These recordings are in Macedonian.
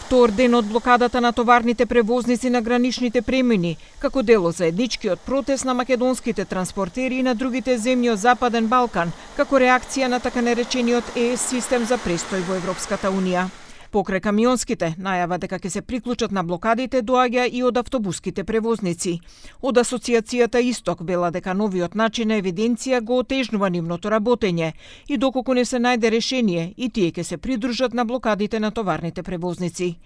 втор ден од блокадата на товарните превозници на граничните премини, како дел од заедничкиот протест на македонските транспортери и на другите земји од Западен Балкан, како реакција на така наречениот ЕС систем за престој во Европската Унија. Покрај камионските, најава дека ќе се приклучат на блокадите доаѓа и од автобуските превозници. Од Асоциацијата Исток вела дека новиот начин на евиденција го отежнува нивното работење и доколку не се најде решение, и тие ќе се придружат на блокадите на товарните превозници.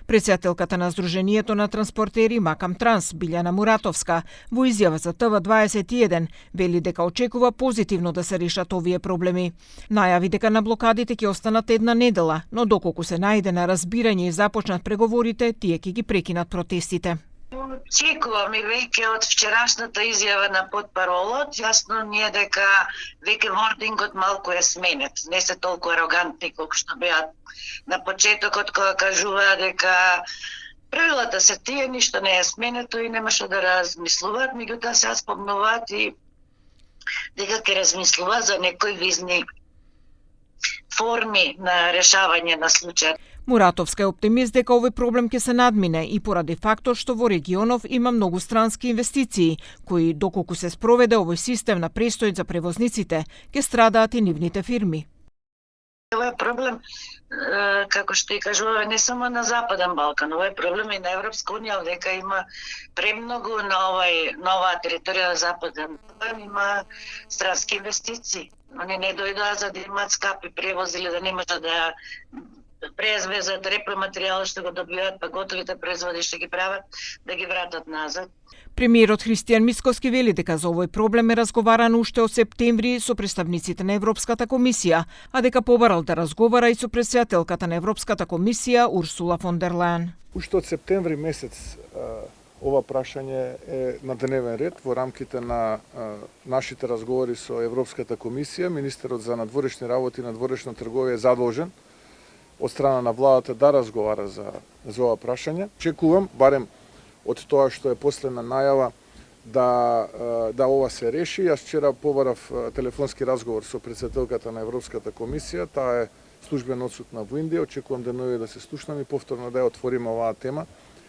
Председателката на Сдруженијето на транспортери Макам Транс, Билјана Муратовска, во изјава за ТВ21 вели дека очекува позитивно да се решат овие проблеми. Најави дека на блокадите ќе останат една недела, но доколку се најде на разбирање и започнат преговорите, тие ќе ги прекинат протестите. Очекувам и веќе од вчерашната изјава на потпаролот, јасно ни е дека веќе вордингот малку е сменет. Не се толку арогантни колку што беа на почетокот кога кажуваа дека правилата се тие, ништо не е сменето и немаше да размислуваат, меѓутоа сега спомнуваат и дека ќе размислуваат за некои визни форми на решавање на случај. Муратовска е оптимист дека овој проблем ќе се надмине и поради фактор што во регионов има многу странски инвестиции, кои доколку се спроведе овој систем на престој за превозниците, ќе страдаат и нивните фирми. Ова е проблем, како што и кажуваме, не само на Западен Балкан, ова е проблем и на Европска Унија, дека има премногу на оваа територија на Западен Балкан, има странски инвестиции. Они не дојдоа за да имаат скапи превози или да не можат да презвезат репроматеријал што го добиваат, па готовите производи што ги прават, да ги вратат назад. Премиерот Христијан Мицкоски вели дека за овој проблем е разговарано уште од септември со представниците на Европската комисија, а дека побарал да разговара и со претседателката на Европската комисија Урсула фон дер Лајен. Уште од септември месец ова прашање е на дневен ред во рамките на нашите разговори со Европската комисија. Министерот за надворешни работи и надворешна трговија е задолжен од страна на владата да разговара за ова прашање. Чекувам, барем од тоа што е последна најава, да ова се реши. Јас вчера побарав телефонски разговор со претседателката на Европската комисија, таа е службено одсутна во Индија. Очекувам денови да се слушнам и повторно да ја отвориме оваа тема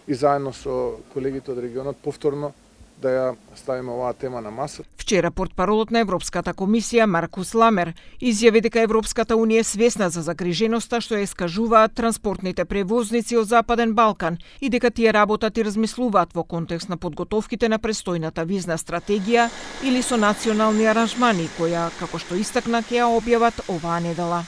и заедно со колегите од регионот повторно да ја ставиме оваа тема на маса. Вчера портпаролот на Европската комисија Маркус Ламер изјави дека Европската Унија е свесна за загриженоста што ја искажуваат транспортните превозници од Западен Балкан и дека тие работат и размислуваат во контекст на подготовките на престојната визна стратегија или со национални аранжмани која, како што истакна, ќе ја објават оваа недела.